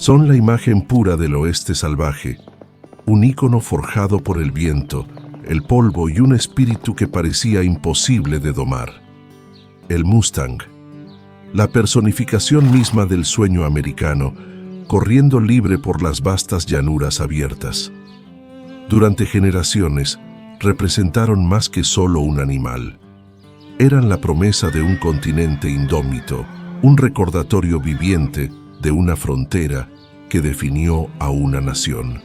Son la imagen pura del oeste salvaje, un ícono forjado por el viento, el polvo y un espíritu que parecía imposible de domar. El Mustang, la personificación misma del sueño americano, corriendo libre por las vastas llanuras abiertas. Durante generaciones, representaron más que solo un animal. Eran la promesa de un continente indómito, un recordatorio viviente de una frontera que definió a una nación.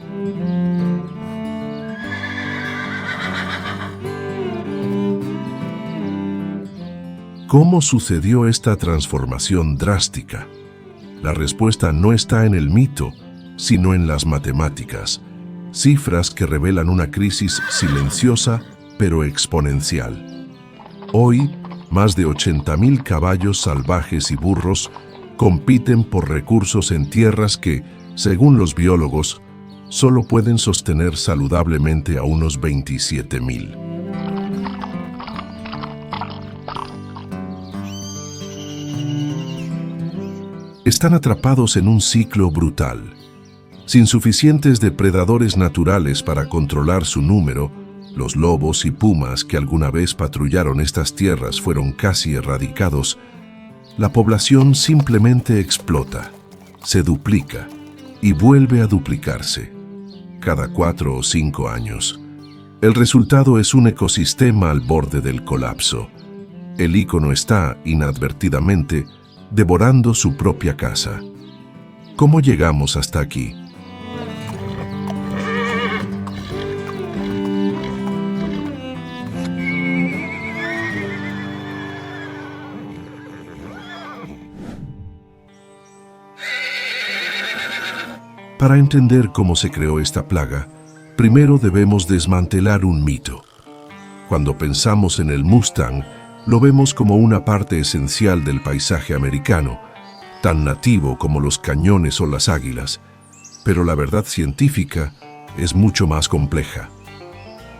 ¿Cómo sucedió esta transformación drástica? La respuesta no está en el mito, sino en las matemáticas, cifras que revelan una crisis silenciosa pero exponencial. Hoy, más de 80.000 caballos salvajes y burros compiten por recursos en tierras que, según los biólogos, solo pueden sostener saludablemente a unos 27.000. Están atrapados en un ciclo brutal. Sin suficientes depredadores naturales para controlar su número, los lobos y pumas que alguna vez patrullaron estas tierras fueron casi erradicados. La población simplemente explota, se duplica y vuelve a duplicarse cada 4 o 5 años. El resultado es un ecosistema al borde del colapso. El ícono está, inadvertidamente, devorando su propia casa. ¿Cómo llegamos hasta aquí? Para entender cómo se creó esta plaga, primero debemos desmantelar un mito. Cuando pensamos en el Mustang, lo vemos como una parte esencial del paisaje americano, tan nativo como los cañones o las águilas, pero la verdad científica es mucho más compleja.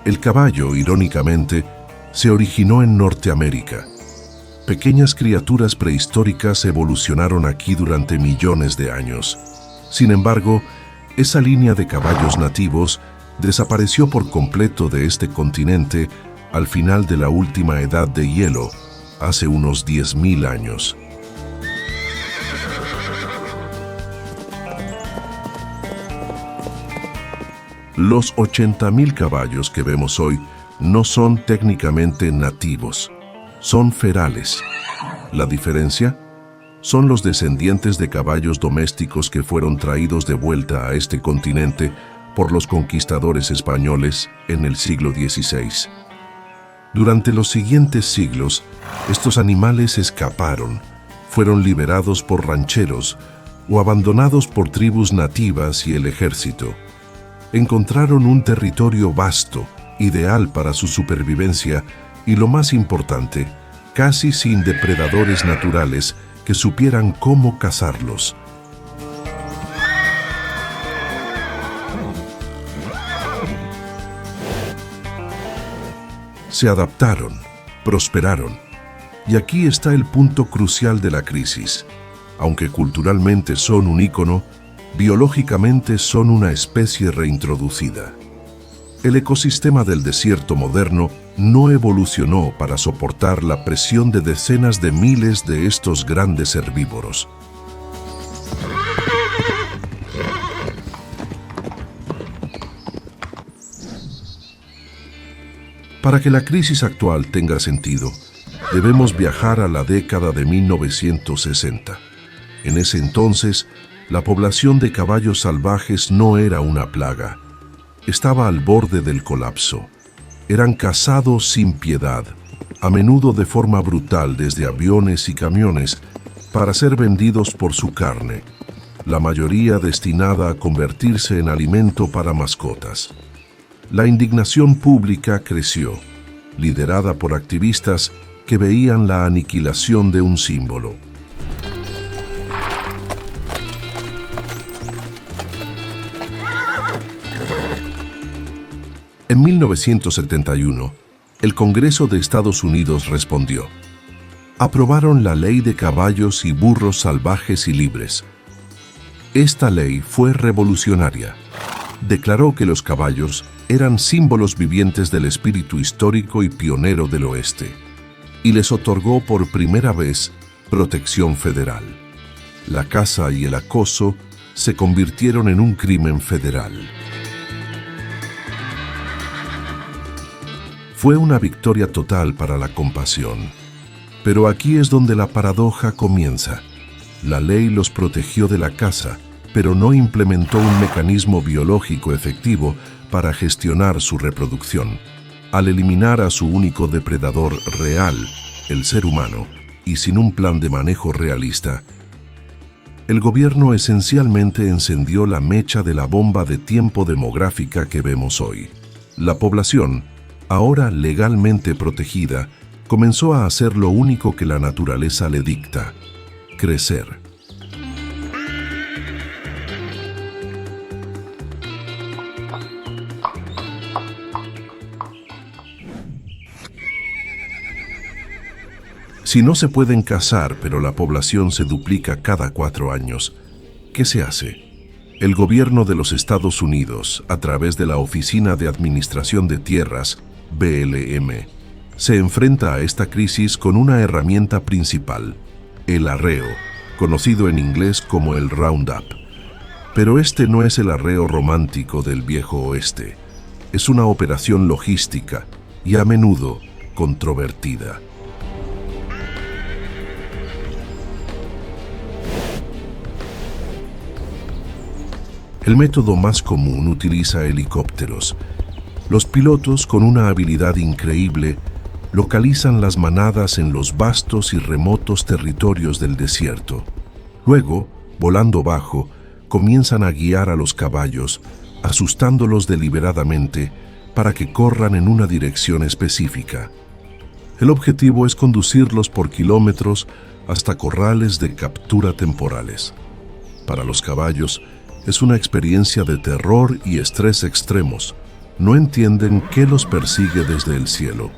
El caballo, irónicamente, se originó en Norteamérica. Pequeñas criaturas prehistóricas evolucionaron aquí durante millones de años. Sin embargo, esa línea de caballos nativos desapareció por completo de este continente al final de la última edad de hielo, hace unos 10.000 años. Los 80.000 caballos que vemos hoy no son técnicamente nativos, son ferales. ¿La diferencia? Son los descendientes de caballos domésticos que fueron traídos de vuelta a este continente por los conquistadores españoles en el siglo XVI. Durante los siguientes siglos, estos animales escaparon, fueron liberados por rancheros o abandonados por tribus nativas y el ejército. Encontraron un territorio vasto, ideal para su supervivencia y, lo más importante, casi sin depredadores naturales que supieran cómo cazarlos. Se adaptaron, prosperaron. Y aquí está el punto crucial de la crisis. Aunque culturalmente son un ícono, biológicamente son una especie reintroducida. El ecosistema del desierto moderno no evolucionó para soportar la presión de decenas de miles de estos grandes herbívoros. Para que la crisis actual tenga sentido, debemos viajar a la década de 1960. En ese entonces, la población de caballos salvajes no era una plaga. Estaba al borde del colapso. Eran cazados sin piedad, a menudo de forma brutal desde aviones y camiones, para ser vendidos por su carne, la mayoría destinada a convertirse en alimento para mascotas. La indignación pública creció, liderada por activistas que veían la aniquilación de un símbolo. En 1971, el Congreso de Estados Unidos respondió. Aprobaron la Ley de Caballos y Burros Salvajes y Libres. Esta ley fue revolucionaria. Declaró que los caballos eran símbolos vivientes del espíritu histórico y pionero del oeste, y les otorgó por primera vez protección federal. La caza y el acoso se convirtieron en un crimen federal. Fue una victoria total para la compasión. Pero aquí es donde la paradoja comienza. La ley los protegió de la caza, pero no implementó un mecanismo biológico efectivo para gestionar su reproducción. Al eliminar a su único depredador real, el ser humano, y sin un plan de manejo realista, el gobierno esencialmente encendió la mecha de la bomba de tiempo demográfica que vemos hoy. La población, ahora legalmente protegida, comenzó a hacer lo único que la naturaleza le dicta: crecer. Si no se pueden cazar, pero la población se duplica cada 4 años, ¿qué se hace? El gobierno de los Estados Unidos, a través de la Oficina de Administración de Tierras, BLM, se enfrenta a esta crisis con una herramienta principal: el arreo, conocido en inglés como el Roundup. Pero este no es el arreo romántico del viejo oeste. Es una operación logística y a menudo controvertida. El método más común utiliza helicópteros. Los pilotos, con una habilidad increíble, localizan las manadas en los vastos y remotos territorios del desierto. Luego, volando bajo, comienzan a guiar a los caballos, asustándolos deliberadamente para que corran en una dirección específica. El objetivo es conducirlos por kilómetros hasta corrales de captura temporales. Para los caballos, es una experiencia de terror y estrés extremos. No entienden qué los persigue desde el cielo.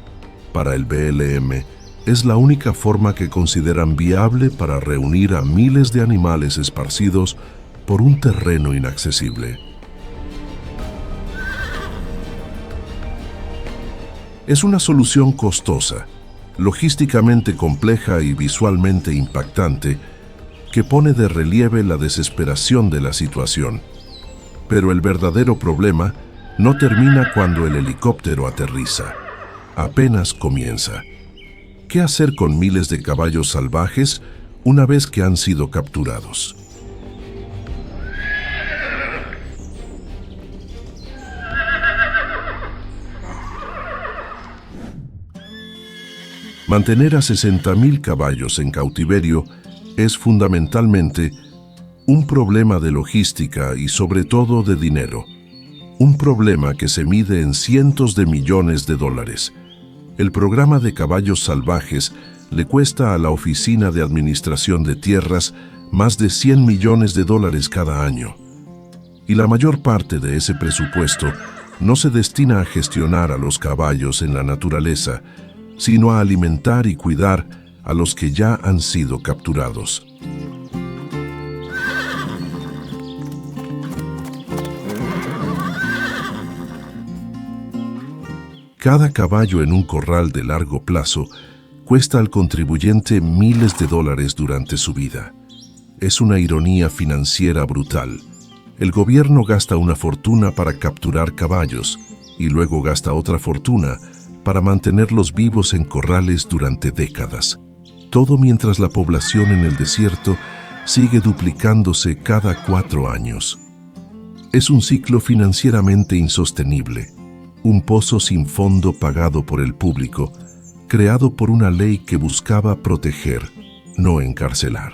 Para el BLM, es la única forma que consideran viable para reunir a miles de animales esparcidos por un terreno inaccesible. Es una solución costosa, logísticamente compleja y visualmente impactante, que pone de relieve la desesperación de la situación. Pero el verdadero problema no termina cuando el helicóptero aterriza. Apenas comienza. ¿Qué hacer con miles de caballos salvajes una vez que han sido capturados? Mantener a 60,000 caballos en cautiverio es fundamentalmente un problema de logística y sobre todo de dinero. Un problema que se mide en cientos de millones de dólares. El programa de caballos salvajes le cuesta a la Oficina de Administración de Tierras más de $100 millones cada año. Y la mayor parte de ese presupuesto no se destina a gestionar a los caballos en la naturaleza, sino a alimentar y cuidar a los que ya han sido capturados. Cada caballo en un corral de largo plazo cuesta al contribuyente miles de dólares durante su vida. Es una ironía financiera brutal. El gobierno gasta una fortuna para capturar caballos y luego gasta otra fortuna para mantenerlos vivos en corrales durante décadas. Todo mientras la población en el desierto sigue duplicándose cada 4 años. Es un ciclo financieramente insostenible, un pozo sin fondo pagado por el público, creado por una ley que buscaba proteger, no encarcelar.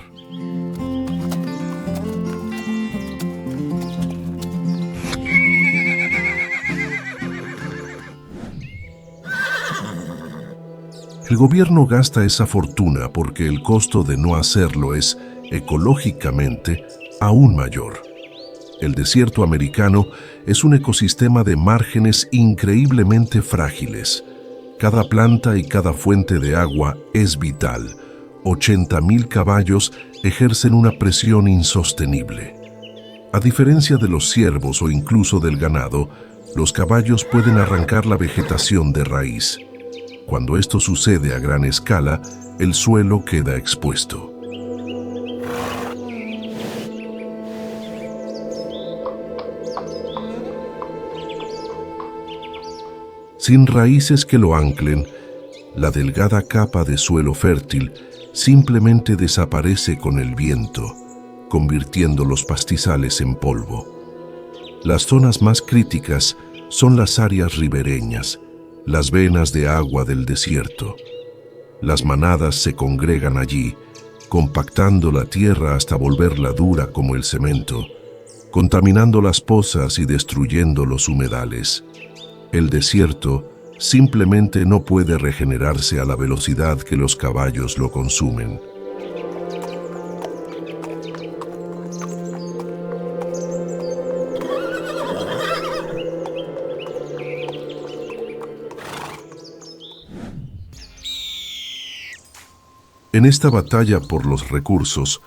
El gobierno gasta esa fortuna porque el costo de no hacerlo es, ecológicamente, aún mayor. El desierto americano es un ecosistema de márgenes increíblemente frágiles. Cada planta y cada fuente de agua es vital. 80,000 caballos ejercen una presión insostenible. A diferencia de los ciervos o incluso del ganado, los caballos pueden arrancar la vegetación de raíz. Cuando esto sucede a gran escala, el suelo queda expuesto. Sin raíces que lo anclen, la delgada capa de suelo fértil simplemente desaparece con el viento, convirtiendo los pastizales en polvo. Las zonas más críticas son las áreas ribereñas, las venas de agua del desierto. Las manadas se congregan allí, compactando la tierra hasta volverla dura como el cemento, contaminando las pozas y destruyendo los humedales. El desierto simplemente no puede regenerarse a la velocidad que los caballos lo consumen. En esta batalla por los recursos,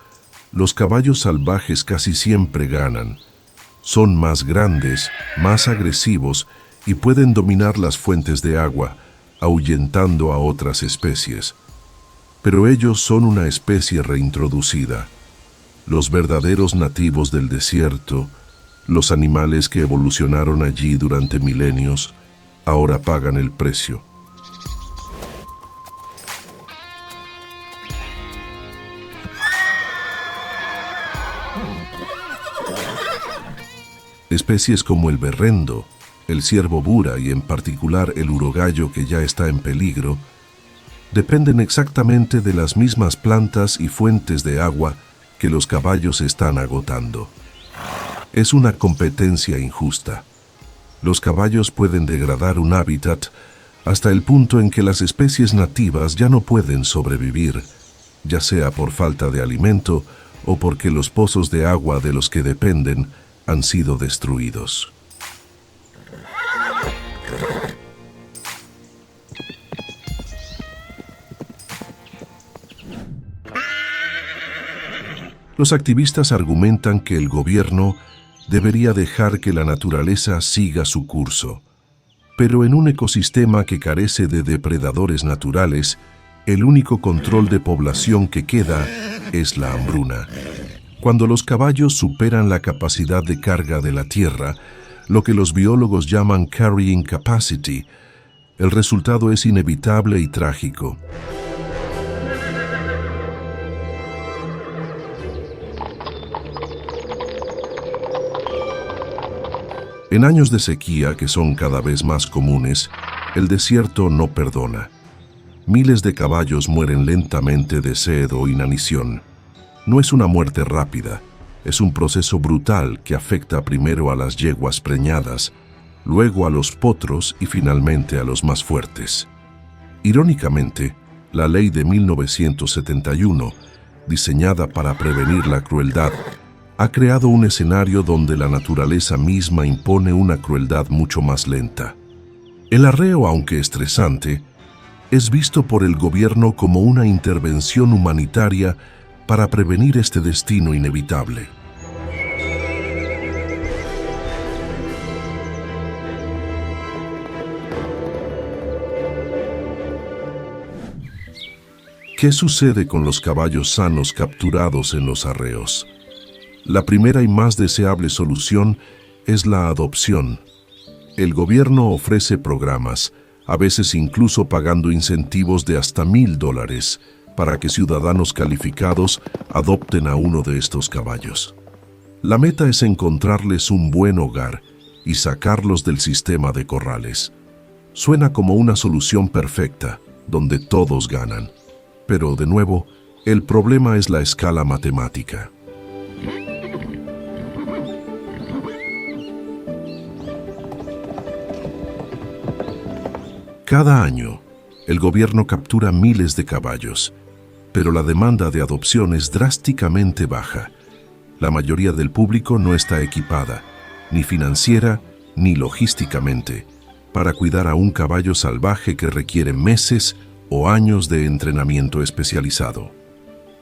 los caballos salvajes casi siempre ganan. Son más grandes, más agresivos y pueden dominar las fuentes de agua, ahuyentando a otras especies. Pero ellos son una especie reintroducida. Los verdaderos nativos del desierto, los animales que evolucionaron allí durante milenios, ahora pagan el precio. Especies como el berrendo, el ciervo bura y en particular el urogallo que ya está en peligro, dependen exactamente de las mismas plantas y fuentes de agua que los caballos están agotando. Es una competencia injusta. Los caballos pueden degradar un hábitat hasta el punto en que las especies nativas ya no pueden sobrevivir, ya sea por falta de alimento o porque los pozos de agua de los que dependen han sido destruidos. Los activistas argumentan que el gobierno debería dejar que la naturaleza siga su curso. Pero en un ecosistema que carece de depredadores naturales, el único control de población que queda es la hambruna. Cuando los caballos superan la capacidad de carga de la tierra, lo que los biólogos llaman carrying capacity, el resultado es inevitable y trágico. En años de sequía, que son cada vez más comunes, el desierto no perdona. Miles de caballos mueren lentamente de sed o inanición. No es una muerte rápida, es un proceso brutal que afecta primero a las yeguas preñadas, luego a los potros y finalmente a los más fuertes. Irónicamente, la ley de 1971, diseñada para prevenir la crueldad, ha creado un escenario donde la naturaleza misma impone una crueldad mucho más lenta. El arreo, aunque estresante, es visto por el gobierno como una intervención humanitaria para prevenir este destino inevitable. ¿Qué sucede con los caballos sanos capturados en los arreos? La primera y más deseable solución es la adopción. El gobierno ofrece programas, a veces incluso pagando incentivos de hasta $1,000, para que ciudadanos calificados adopten a uno de estos caballos. La meta es encontrarles un buen hogar y sacarlos del sistema de corrales. Suena como una solución perfecta, donde todos ganan. Pero, de nuevo, el problema es la escala matemática. Cada año, el gobierno captura miles de caballos, pero la demanda de adopción es drásticamente baja. La mayoría del público no está equipada, ni financiera ni logísticamente, para cuidar a un caballo salvaje que requiere meses o años de entrenamiento especializado.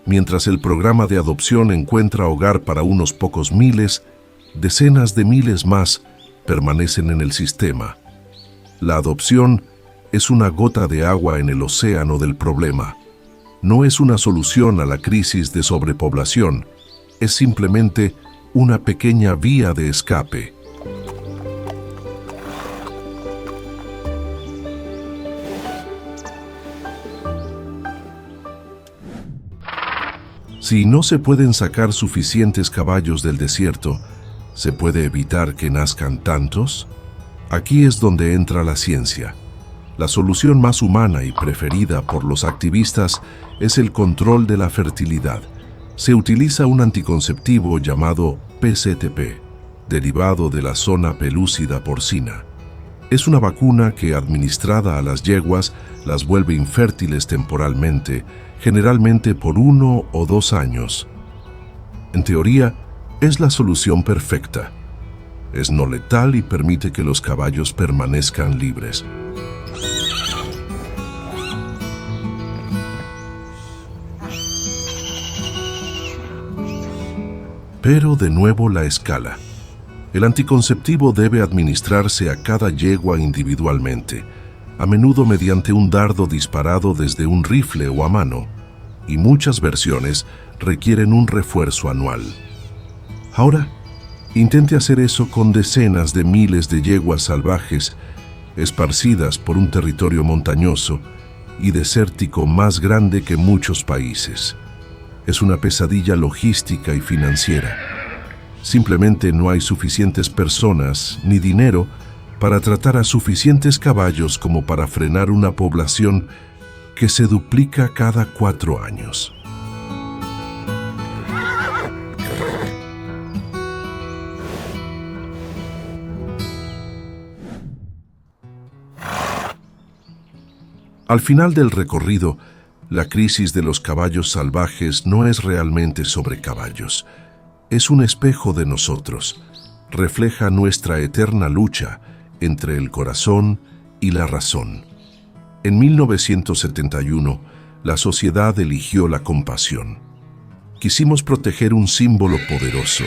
Mientras el programa de adopción encuentra hogar para unos pocos miles, decenas de miles más permanecen en el sistema. La adopción es una gota de agua en el océano del problema. No es una solución a la crisis de sobrepoblación, es simplemente una pequeña vía de escape. Si no se pueden sacar suficientes caballos del desierto, ¿se puede evitar que nazcan tantos? Aquí es donde entra la ciencia. La solución más humana y preferida por los activistas es el control de la fertilidad. Se utiliza un anticonceptivo llamado PZP, derivado de la zona pelúcida porcina. Es una vacuna que, administrada a las yeguas, las vuelve infértiles temporalmente, generalmente por 1 o 2 años. En teoría, es la solución perfecta. Es no letal y permite que los caballos permanezcan libres. Pero de nuevo la escala. El anticonceptivo debe administrarse a cada yegua individualmente, a menudo mediante un dardo disparado desde un rifle o a mano, y muchas versiones requieren un refuerzo anual. Ahora, intente hacer eso con decenas de miles de yeguas salvajes, esparcidas por un territorio montañoso y desértico más grande que muchos países. Es una pesadilla logística y financiera. Simplemente no hay suficientes personas ni dinero para tratar a suficientes caballos como para frenar una población que se duplica cada 4 años. Al final del recorrido, la crisis de los caballos salvajes no es realmente sobre caballos. Es un espejo de nosotros. Refleja nuestra eterna lucha entre el corazón y la razón. En 1971, la sociedad eligió la compasión. Quisimos proteger un símbolo poderoso,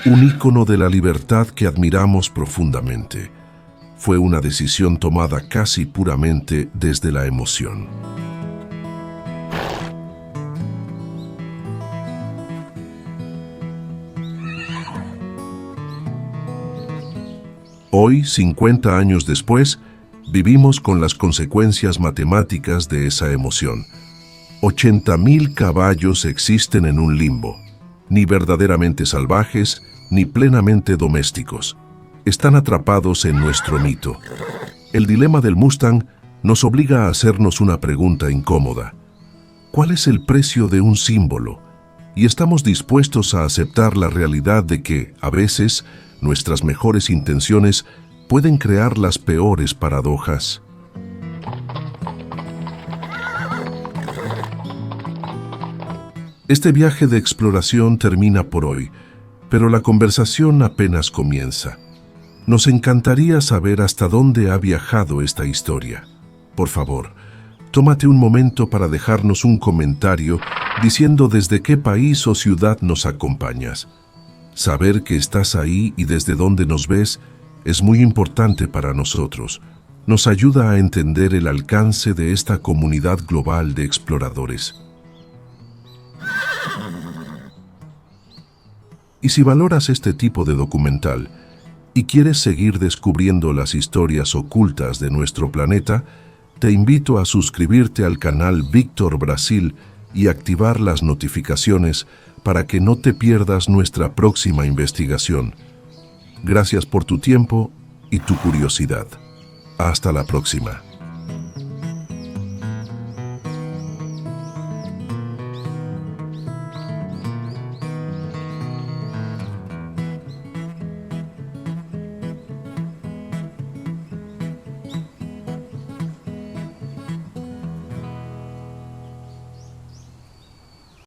un ícono de la libertad que admiramos profundamente. Fue una decisión tomada casi puramente desde la emoción. Hoy, 50 años después, vivimos con las consecuencias matemáticas de esa emoción. 80.000 caballos existen en un limbo, ni verdaderamente salvajes, ni plenamente domésticos. Están atrapados en nuestro mito. El dilema del Mustang nos obliga a hacernos una pregunta incómoda. ¿Cuál es el precio de un símbolo? Y estamos dispuestos a aceptar la realidad de que, a veces, nuestras mejores intenciones pueden crear las peores paradojas. Este viaje de exploración termina por hoy, pero la conversación apenas comienza. Nos encantaría saber hasta dónde ha viajado esta historia. Por favor, tómate un momento para dejarnos un comentario diciendo desde qué país o ciudad nos acompañas. Saber que estás ahí y desde dónde nos ves es muy importante para nosotros. Nos ayuda a entender el alcance de esta comunidad global de exploradores. Y si valoras este tipo de documental y quieres seguir descubriendo las historias ocultas de nuestro planeta, te invito a suscribirte al canal Víctor Brasil y activar las notificaciones para que no te pierdas nuestra próxima investigación. Gracias por tu tiempo y tu curiosidad. Hasta la próxima.